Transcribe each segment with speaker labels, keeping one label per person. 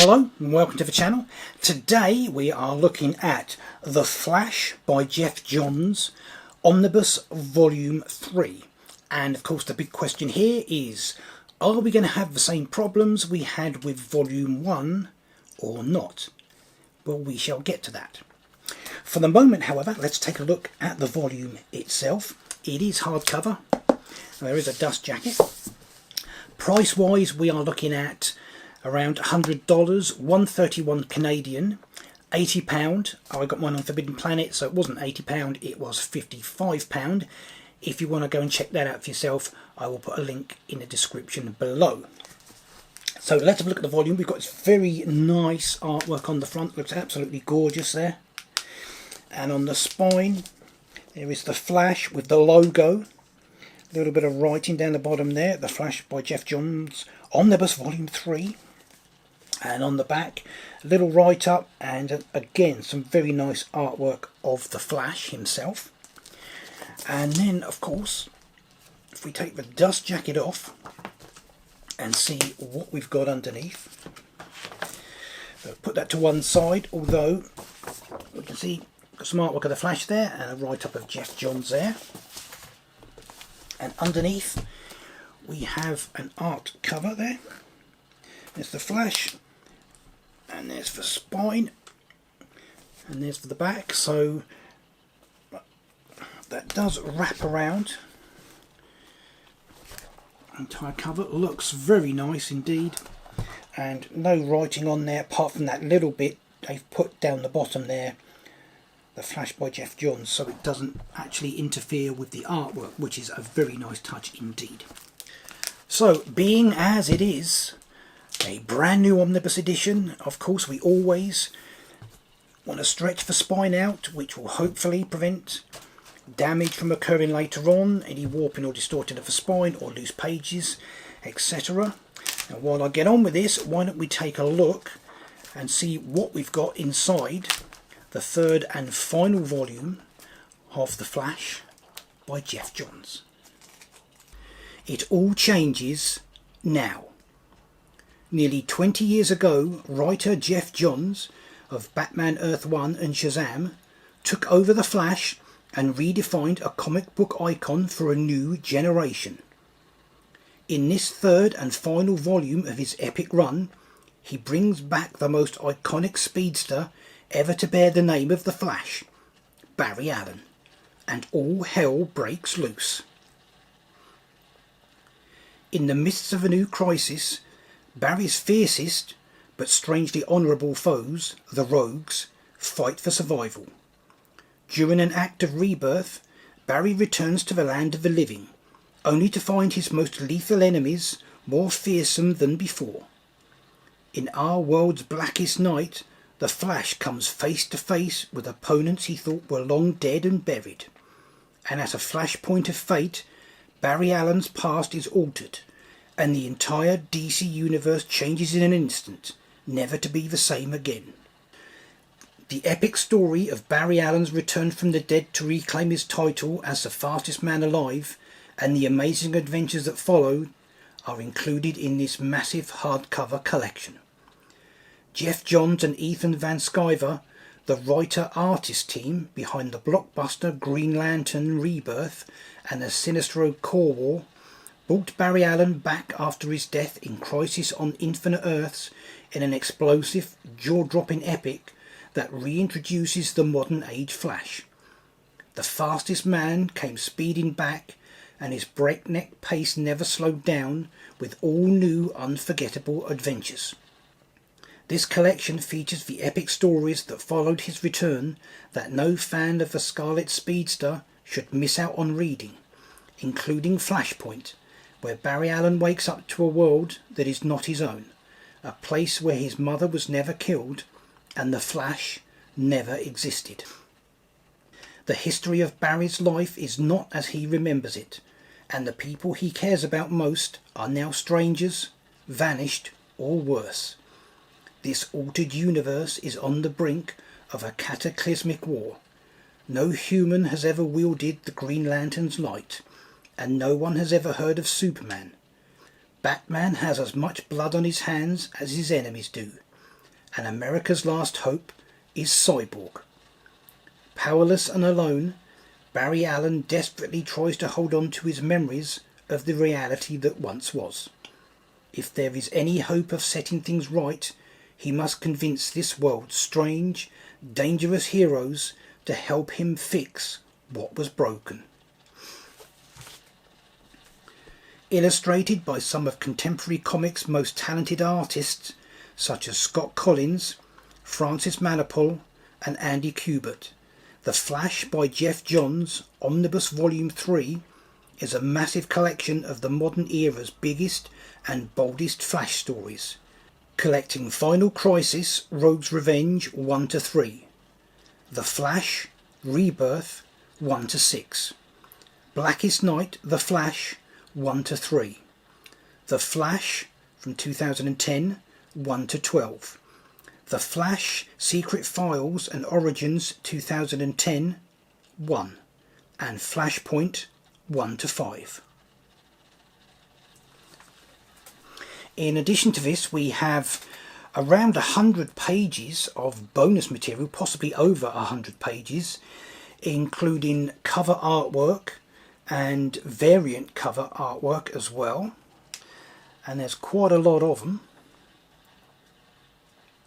Speaker 1: Hello and welcome to the channel. Today we are looking at The Flash by Geoff Johns, Omnibus Volume 3. And of course the big question here is, are we going to have the same problems we had with Volume 1 or not? Well, we shall get to that. For the moment, however, let's take a look at the volume itself. It is hardcover. There is a dust jacket. Price wise we are looking at around $100, $131 Canadian, £80. I got mine on Forbidden Planet, so it wasn't £80, it was £55. If you want to go and check that out for yourself, I will put a link in the description below. So let's have a look at the volume. We've got this very nice artwork on the front, looks absolutely gorgeous there. And on the spine there is the Flash with the logo. A little bit of writing down the bottom there, The Flash by Geoff Johns, Omnibus Volume 3. And on the back, a little write-up and again some very nice artwork of the Flash himself. And then of course, if we take the dust jacket off and see what we've got underneath. So put that to one side, although we can see some artwork of the Flash there and a write-up of Geoff Johns there. And underneath we have an art cover there. There's the Flash, and there's the spine, and there's the back. So that does wrap around. Entire cover looks very nice indeed, and no writing on there apart from that little bit they've put down the bottom there, The Flash by Geoff Johns, so it doesn't actually interfere with the artwork, which is a very nice touch indeed. So being as it is a brand new omnibus edition, of course we always want to stretch the spine out, which will hopefully prevent damage from occurring later on, any warping or distorting of the spine or loose pages, etc. And while I get on with this, why don't we take a look and see what we've got inside the third and final volume of The Flash by Geoff Johns. It all changes now. Nearly 20 years ago, writer Geoff Johns of Batman Earth 1 and Shazam took over The Flash and redefined a comic book icon for a new generation. In this third and final volume of his epic run, he brings back the most iconic speedster ever to bear the name of The Flash, Barry Allen, and all hell breaks loose. In the midst of a new crisis, Barry's fiercest but strangely honourable foes, the Rogues, fight for survival. During an act of rebirth, Barry returns to the land of the living, only to find his most lethal enemies more fearsome than before. In our world's blackest night, the Flash comes face to face with opponents he thought were long dead and buried. And at a flashpoint of fate, Barry Allen's past is altered, and the entire DC universe changes in an instant, never to be the same again. The epic story of Barry Allen's return from the dead to reclaim his title as the fastest man alive, and the amazing adventures that followed, are included in this massive hardcover collection. Geoff Johns and Ethan Van Sciver, the writer-artist team behind the blockbuster Green Lantern Rebirth and the Sinestro Corps War, brought Barry Allen back after his death in Crisis on Infinite Earths in an explosive, jaw-dropping epic that reintroduces the modern age Flash. The fastest man came speeding back, and his breakneck pace never slowed down, with all new unforgettable adventures. This collection features the epic stories that followed his return that no fan of the Scarlet Speedster should miss out on reading, including Flashpoint, where Barry Allen wakes up to a world that is not his own, a place where his mother was never killed and the Flash never existed. The history of Barry's life is not as he remembers it, and the people he cares about most are now strangers, vanished, or worse. This altered universe is on the brink of a cataclysmic war. No human has ever wielded the Green Lantern's light, and no one has ever heard of Superman. Batman has as much blood on his hands as his enemies do, and America's last hope is Cyborg. Powerless and alone, Barry Allen desperately tries to hold on to his memories of the reality that once was. If there is any hope of setting things right, he must convince this world's strange, dangerous heroes to help him fix what was broken. Illustrated by some of contemporary comics' most talented artists, such as Scott Collins, Francis Manapul and Andy Kubert, The Flash by Geoff Johns, Omnibus Volume 3, is a massive collection of the modern era's biggest and boldest Flash stories, collecting Final Crisis, Rogue's Revenge 1-3, The Flash, Rebirth 1-6, Blackest Night, The Flash 1-3, The Flash from 2010 1-12, The Flash, Secret Files and Origins 2010 1, and Flashpoint 1-5. In addition to this, we have around 100 pages of bonus material, possibly over 100 pages, including cover artwork and variant cover artwork as well. And there's quite a lot of them.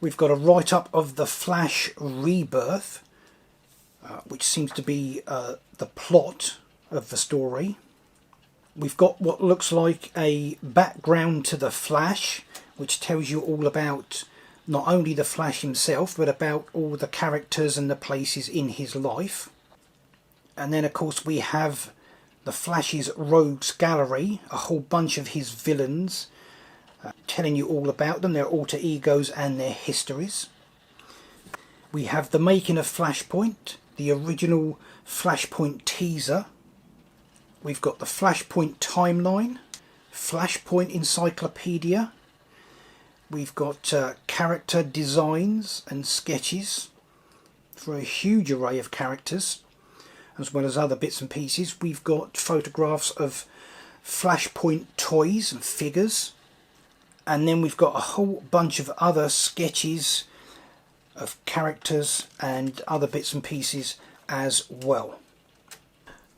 Speaker 1: We've got a write-up of The Flash Rebirth, which seems to be the plot of the story. We've got what looks like a background to The Flash, which tells you all about not only The Flash himself, but about all the characters and the places in his life. And then, of course, we have The Flash's Rogues Gallery, a whole bunch of his villains, telling you all about them, their alter egos and their histories. We have the making of Flashpoint, the original Flashpoint teaser. We've got the Flashpoint timeline, Flashpoint encyclopedia. We've got character designs and sketches for a huge array of characters, as well as other bits and pieces. We've got photographs of Flashpoint toys and figures. And then we've got a whole bunch of other sketches of characters and other bits and pieces as well.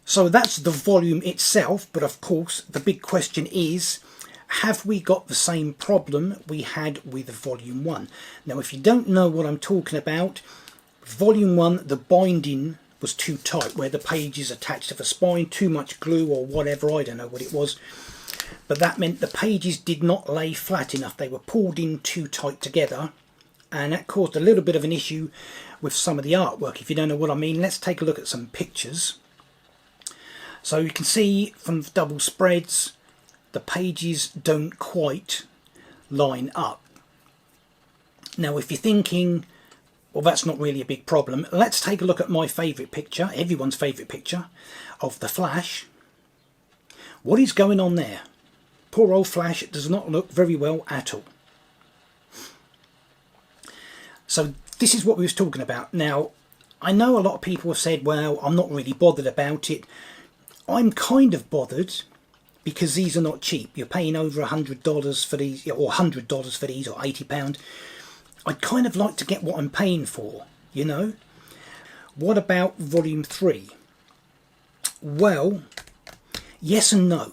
Speaker 1: So that's the volume itself, but of course the big question is, have we got the same problem we had with Volume 1? Now, if you don't know what I'm talking about, Volume 1, the binding was too tight, where the pages attached to the spine, too much glue or whatever, I don't know what it was. But that meant the pages did not lay flat enough. They were pulled in too tight together, and that caused a little bit of an issue with some of the artwork. If you don't know what I mean, let's take a look at some pictures. So you can see from the double spreads, the pages don't quite line up. Now, if you're thinking, well, that's not really a big problem, let's take a look at my favourite picture, everyone's favourite picture of the Flash. What is going on there? Poor old Flash does not look very well at all. So this is what we was talking about. Now, I know a lot of people have said, well, I'm not really bothered about it. I'm kind of bothered because these are not cheap. You're paying over $100 for these, or $100 for these, or £80. I'd kind of like to get what I'm paying for, you know. What about Volume 3? Well, yes and no.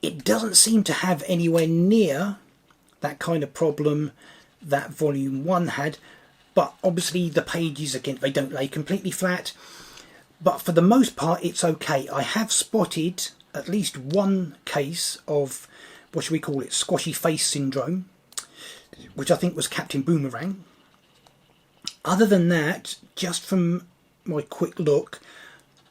Speaker 1: It doesn't seem to have anywhere near that kind of problem that Volume 1 had, but obviously the pages, again, they don't lay completely flat, but for the most part it's okay. I have spotted at least one case of, what should we call it, squashy face syndrome, which I think was Captain Boomerang. Other than that, just from my quick look,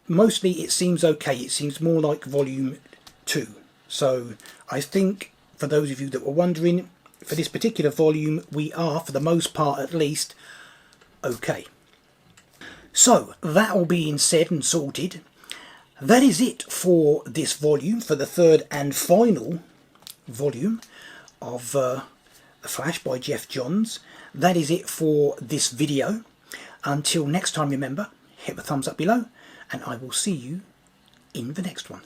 Speaker 1: mostly it seems okay. It seems more like Volume 2. So I think, for those of you that were wondering, for this particular volume, we are, for the most part at least, okay. So, that all being said and sorted, that is it for this volume, for the third and final volume of The Flash by Geoff Johns. That is it for this video. Until next time, remember, hit the thumbs up below, and I will see you in the next one.